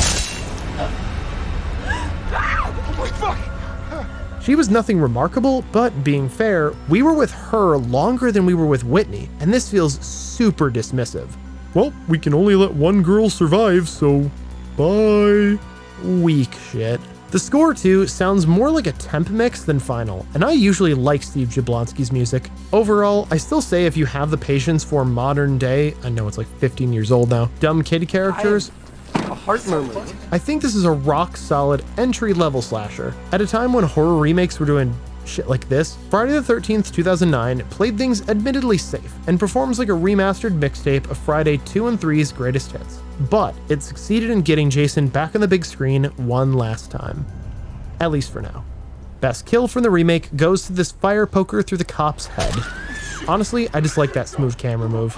She was nothing remarkable, but being fair, we were with her longer than we were with Whitney, and this feels super dismissive. Well, we can only let one girl survive, so bye. Weak shit. The score, too, sounds more like a temp mix than final, and I usually like Steve Jablonsky's music. Overall, I still say if you have the patience for modern day, I know it's like 15 years old now, dumb kid characters, A heart murmur. I think this is a rock-solid entry-level slasher. At a time when horror remakes were doing shit like this, Friday the 13th, 2009 played things admittedly safe and performs like a remastered mixtape of Friday 2 and 3's greatest hits. But it succeeded in getting Jason back on the big screen one last time. At least for now. Best kill from the remake goes to this fire poker through the cop's head. Honestly, I just like that smooth camera move.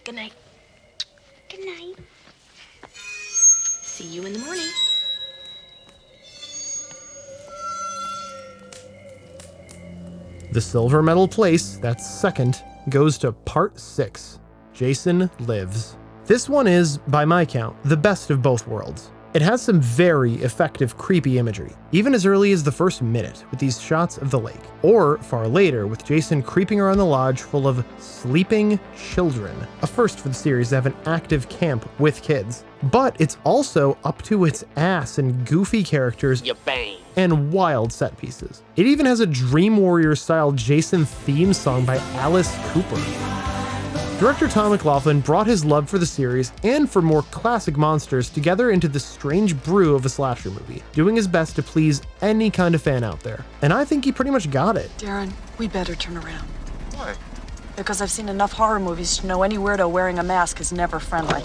Good night. Good night. See you in the morning. The silver medal place, that's second, goes to part 6, Jason Lives. This one is, by my count, the best of both worlds. It has some very effective creepy imagery, even as early as the first minute with these shots of the lake, or far later with Jason creeping around the lodge full of sleeping children, a first for the series to have an active camp with kids. But it's also up to its ass in goofy characters and wild set pieces. It even has a Dream Warrior style Jason theme song by Alice Cooper. Director Tom McLaughlin brought his love for the series and for more classic monsters together into this strange brew of a slasher movie, doing his best to please any kind of fan out there. And I think he pretty much got it. Darren, we better turn around. Why? Because I've seen enough horror movies to know any weirdo wearing a mask is never friendly.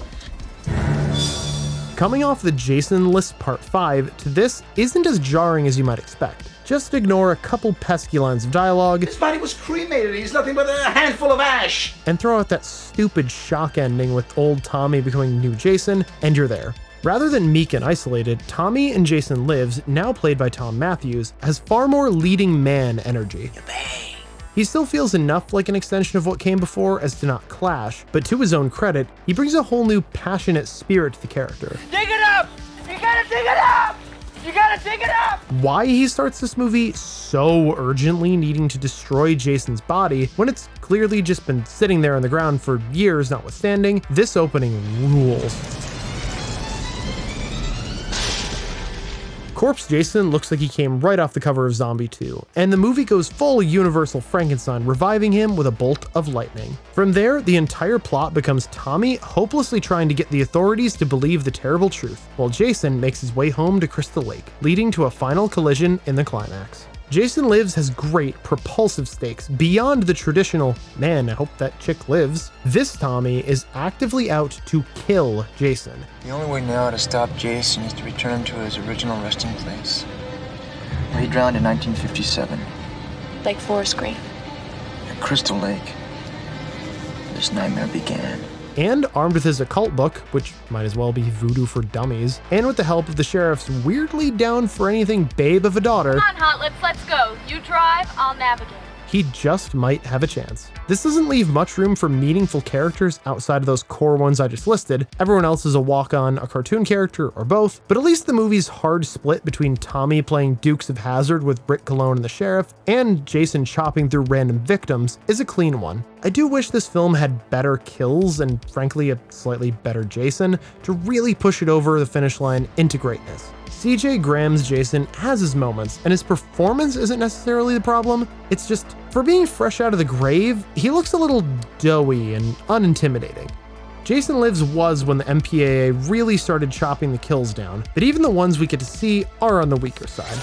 Coming off the Jason list part 5 to this isn't as jarring as you might expect. Just ignore a couple pesky lines of dialogue. His body was cremated. He's nothing but a handful of ash. And throw out that stupid shock ending with old Tommy becoming new Jason, and you're there. Rather than meek and isolated, Tommy in Jason Lives, now played by Tom Matthews, has far more leading man energy. He still feels enough like an extension of what came before as to not clash, but to his own credit, he brings a whole new passionate spirit to the character. Dig it up! You gotta dig it up! You gotta dig it up! Why he starts this movie so urgently needing to destroy Jason's body when it's clearly just been sitting there on the ground for years notwithstanding, this opening rules. Corpse Jason looks like he came right off the cover of Zombie 2, and the movie goes full Universal Frankenstein, reviving him with a bolt of lightning. From there, the entire plot becomes Tommy hopelessly trying to get the authorities to believe the terrible truth, while Jason makes his way home to Crystal Lake, leading to a final collision in the climax. Jason Lives has great propulsive stakes beyond the traditional, man, I hope that chick lives. This Tommy is actively out to kill Jason. The only way now to stop Jason is to return him to his original resting place, where he drowned in 1957. Lake Forest Green. At Crystal Lake, this nightmare began. And armed with his occult book, which might as well be voodoo for dummies, and with the help of the sheriff's weirdly down for anything babe of a daughter, Come on, Hot Lips, let's go. You drive, I'll navigate. he just might have a chance. This doesn't leave much room for meaningful characters outside of those core ones I just listed. Everyone else is a walk-on, a cartoon character, or both, but at least the movie's hard split between Tommy playing Dukes of Hazzard with Britt Cologne and the sheriff, and Jason chopping through random victims is a clean one. I do wish this film had better kills and frankly a slightly better Jason to really push it over the finish line into greatness. CJ Graham's Jason has his moments, and his performance isn't necessarily the problem. It's just, for being fresh out of the grave, he looks a little doughy and unintimidating. Jason Lives was when the MPAA really started chopping the kills down, but even the ones we get to see are on the weaker side.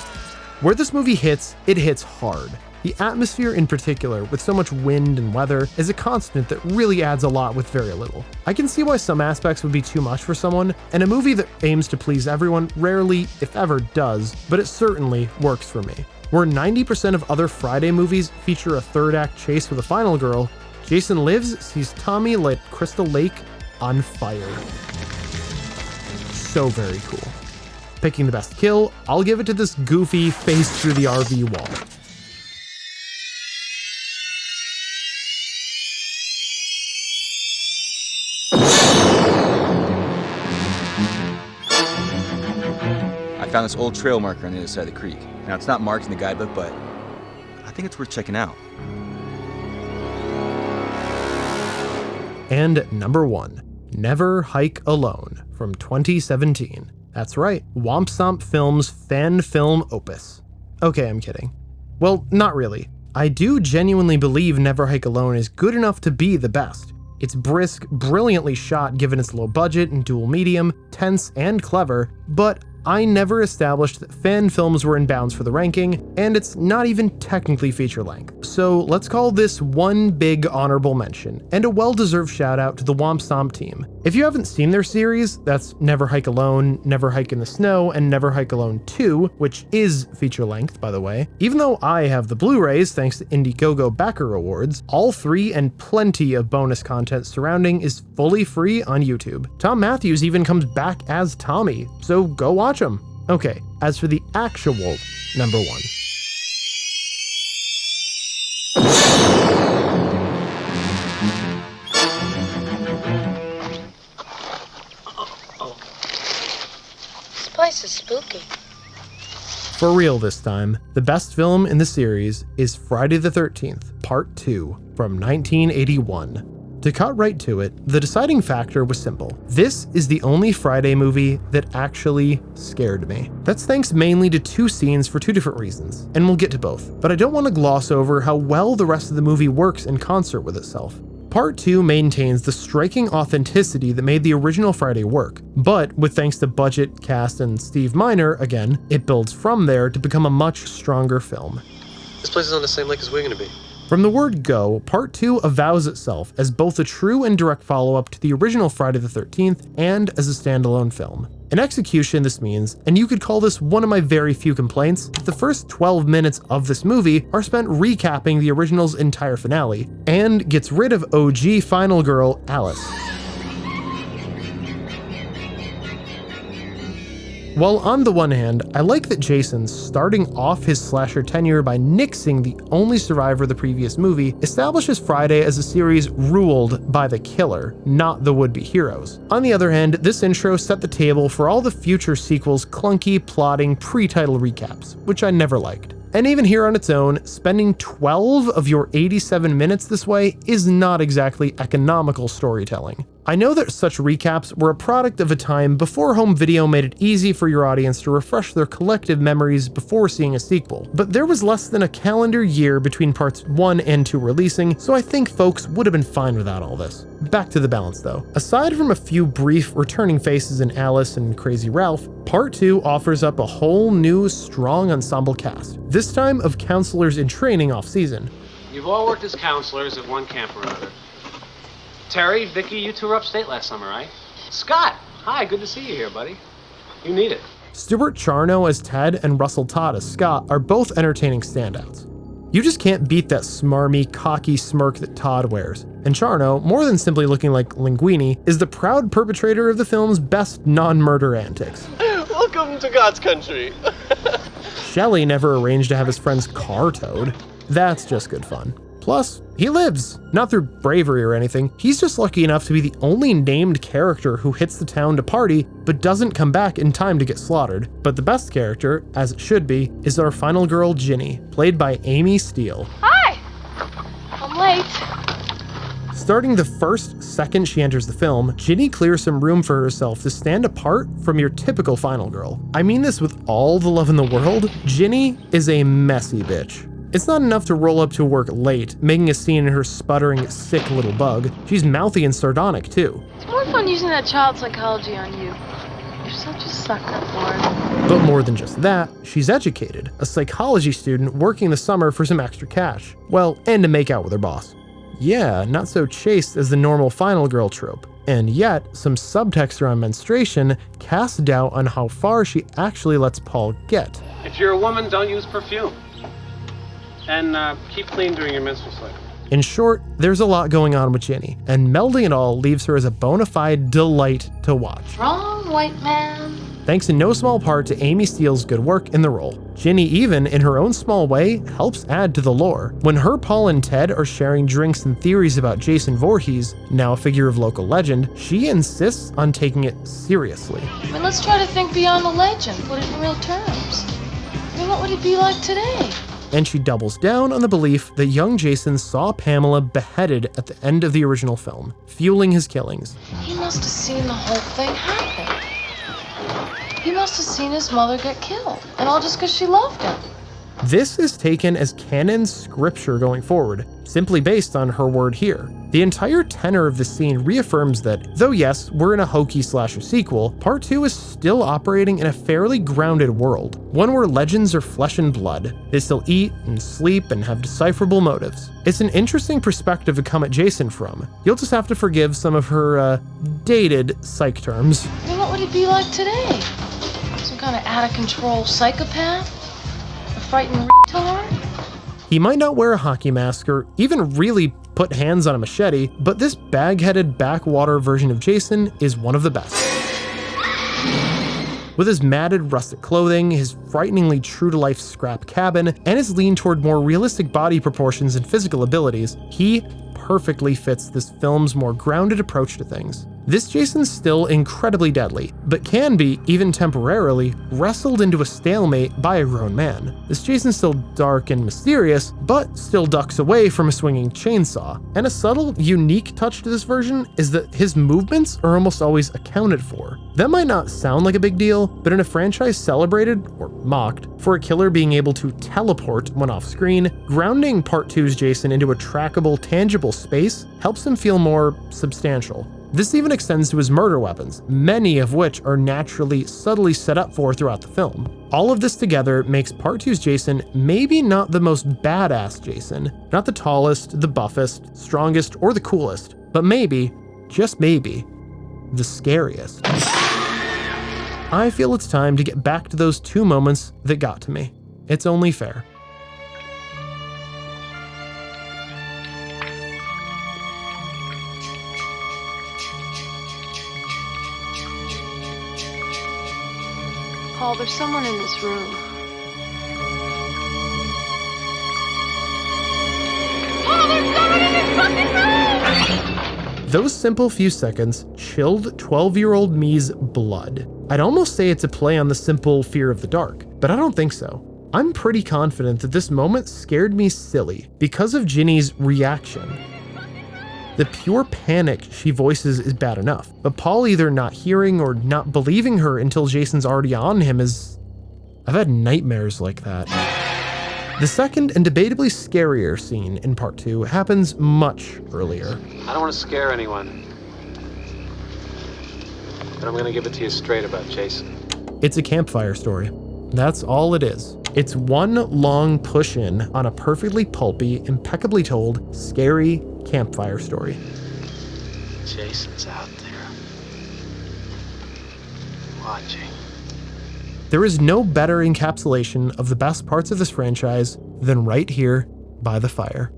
Where this movie hits, it hits hard. The atmosphere in particular, with so much wind and weather, is a constant that really adds a lot with very little. I can see why some aspects would be too much for someone, and a movie that aims to please everyone rarely, if ever, does, but it certainly works for me. Where 90% of other Friday movies feature a third-act chase with a final girl, Jason Lives sees Tommy light Crystal Lake on fire. So very cool. Picking the best kill, I'll give it to this goofy face through the RV wall. I found this old trail marker on the other side of the creek. Now, it's not marked in the guidebook, but I think it's worth checking out. And number 1, Never Hike Alone from 2017. That's right, Womp Stomp Films' fan film opus. Okay, I'm kidding. Well, not really. I do genuinely believe Never Hike Alone is good enough to be the best. It's brisk, brilliantly shot given its low budget and dual medium, tense and clever, but I never established that fan films were in bounds for the ranking, and it's not even technically feature length. So let's call this one big honorable mention, and a well-deserved shout out to the Womp Stomp team. If you haven't seen their series, that's Never Hike Alone, Never Hike in the Snow, and Never Hike Alone 2, which is feature length, by the way. Even though I have the Blu-rays thanks to Indiegogo backer awards, all 3 and plenty of bonus content surrounding is fully free on YouTube. Tom Matthews even comes back as Tommy, so go watch him. Okay, as for the actual number 1. This place is spooky. For real this time, the best film in the series is Friday the 13th, Part 2 from 1981. To cut right to it, the deciding factor was simple. This is the only Friday movie that actually scared me. That's thanks mainly to 2 scenes for 2 different reasons, and we'll get to both. But I don't want to gloss over how well the rest of the movie works in concert with itself. Part 2 maintains the striking authenticity that made the original Friday work, but with thanks to budget, cast, and Steve Miner, again, it builds from there to become a much stronger film. This place is on the same lake as we're gonna be. From the word go, Part 2 avows itself as both a true and direct follow-up to the original Friday the 13th and as a standalone film. In execution, this means, and you could call this one of my very few complaints, the first 12 minutes of this movie are spent recapping the original's entire finale, and gets rid of OG final girl Alice. While on the one hand, I like that Jason's starting off his slasher tenure by nixing the only survivor of the previous movie establishes Friday as a series ruled by the killer, not the would-be heroes. On the other hand, this intro set the table for all the future sequels' clunky, plotting, pre-title recaps, which I never liked. And even here on its own, spending 12 of your 87 minutes this way is not exactly economical storytelling. I know that such recaps were a product of a time before home video made it easy for your audience to refresh their collective memories before seeing a sequel, but there was less than a calendar year between parts 1 and 2 releasing, so I think folks would have been fine without all this. Back to the balance though. Aside from a few brief returning faces in Alice and Crazy Ralph, Part 2 offers up a whole new strong ensemble cast, this time of counselors in training off-season. You've all worked as counselors at one camp or another. Terry, Vicky, you 2 were upstate last summer, right? Scott, hi, good to see you here, buddy. You need it. Stuart Charno as Ted and Russell Todd as Scott are both entertaining standouts. You just can't beat that smarmy, cocky smirk that Todd wears. And Charno, more than simply looking like Linguini, is the proud perpetrator of the film's best non-murder antics. Welcome to God's country. Shelley never arranged to have his friend's car towed. That's just good fun. Plus, he lives. Not through bravery or anything, he's just lucky enough to be the only named character who hits the town to party, but doesn't come back in time to get slaughtered. But the best character, as it should be, is our final girl, Ginny, played by Amy Steele. Hi! I'm late. Starting the first second she enters the film, Ginny clears some room for herself to stand apart from your typical final girl. I mean this with all the love in the world, Ginny is a messy bitch. It's not enough to roll up to work late, making a scene in her sputtering, sick little bug. She's mouthy and sardonic, too. It's more fun using that child psychology on you. You're such a sucker, Lauren. But more than just that, she's educated, a psychology student working the summer for some extra cash. Well, and to make out with her boss. Yeah, not so chaste as the normal final girl trope. And yet, some subtext around menstruation casts doubt on how far she actually lets Paul get. If you're a woman, don't use perfume. And keep clean during your menstrual cycle. In short, there's a lot going on with Ginny, and melding it all leaves her as a bona fide delight to watch. Wrong, white man. Thanks in no small part to Amy Steele's good work in the role. Ginny even, in her own small way, helps add to the lore. When her, Paul, and Ted are sharing drinks and theories about Jason Voorhees, now a figure of local legend, she insists on taking it seriously. I mean, let's try to think beyond the legend, put it in real terms. I mean, what would it be like today? And she doubles down on the belief that young Jason saw Pamela beheaded at the end of the original film, fueling his killings. He must have seen the whole thing happen. He must have seen his mother get killed, and all just because she loved him. This is taken as canon scripture going forward, simply based on her word here. The entire tenor of the scene reaffirms that, though yes, we're in a hokey slasher sequel, Part 2 is still operating in a fairly grounded world, one where legends are flesh and blood. They still eat and sleep and have decipherable motives. It's an interesting perspective to come at Jason from. You'll just have to forgive some of her, dated psych terms. I mean, what would he be like today? Some kind of out-of-control psychopath? A frightened retard? He might not wear a hockey mask or even really put hands on a machete, but this bag-headed backwater version of Jason is one of the best. With his matted rustic clothing, his frighteningly true-to-life scrap cabin, and his lean toward more realistic body proportions and physical abilities, he perfectly fits this film's more grounded approach to things. This Jason's still incredibly deadly, but can be, even temporarily, wrestled into a stalemate by a grown man. This Jason's still dark and mysterious, but still ducks away from a swinging chainsaw. And a subtle, unique touch to this version is that his movements are almost always accounted for. That might not sound like a big deal, but in a franchise celebrated, or mocked, for a killer being able to teleport when off screen, grounding Part 2's Jason into a trackable, tangible space helps him feel more substantial. This even extends to his murder weapons, many of which are naturally subtly set up for throughout the film. All of this together makes Part 2's Jason maybe not the most badass Jason, not the tallest, the buffest, strongest, or the coolest, but maybe, just maybe, the scariest. I feel it's time to get back to those two moments that got to me. It's only fair. Paul, there's someone in this room. Paul, there's someone in this fucking room! Those simple few seconds chilled 12-year-old me's blood. I'd almost say it's a play on the simple fear of the dark, but I don't think so. I'm pretty confident that this moment scared me silly because of Ginny's reaction. The pure panic she voices is bad enough, but Paul either not hearing or not believing her until Jason's already on him is... I've had nightmares like that. The second and debatably scarier scene in Part 2 happens much earlier. I don't want to scare anyone, but I'm going to give it to you straight about Jason. It's a campfire story. That's all it is. It's one long push-in on a perfectly pulpy, impeccably told, scary campfire story. Jason's out there, watching. There is no better encapsulation of the best parts of this franchise than right here by the fire.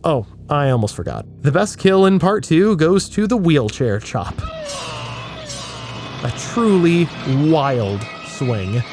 Oh, I almost forgot. The best kill in Part 2 goes to the wheelchair chop. A truly wild swing.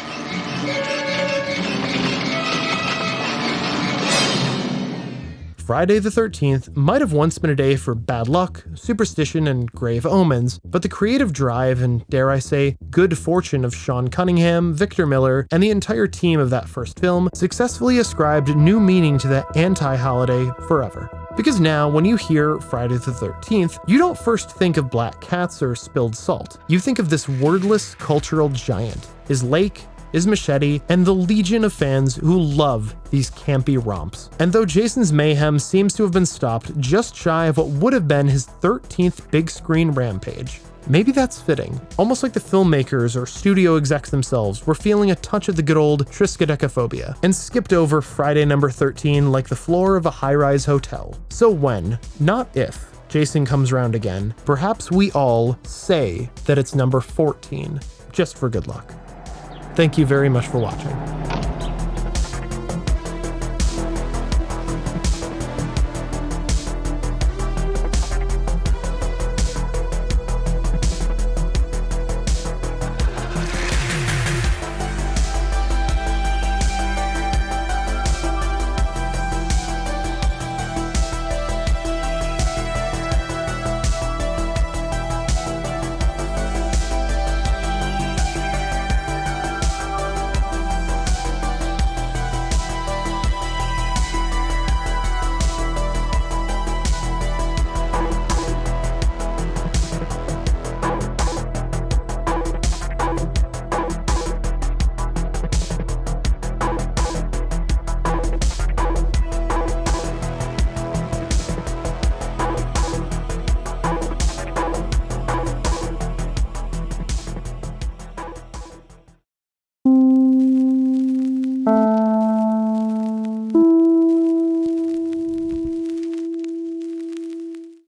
Friday the 13th might have once been a day for bad luck, superstition, and grave omens, but the creative drive and, dare I say, good fortune of Sean Cunningham, Victor Miller, and the entire team of that first film successfully ascribed new meaning to that anti-holiday forever. Because now, when you hear Friday the 13th, you don't first think of black cats or spilled salt. You think of this wordless cultural giant, his lake, his machete, and the legion of fans who love these campy romps. And though Jason's mayhem seems to have been stopped just shy of what would have been his 13th big screen rampage, maybe that's fitting. Almost like the filmmakers or studio execs themselves were feeling a touch of the good old triskaidekaphobia and skipped over Friday number 13 like the floor of a high-rise hotel. So when, not if, Jason comes around again, perhaps we all say that it's number 14, just for good luck. Thank you very much for watching.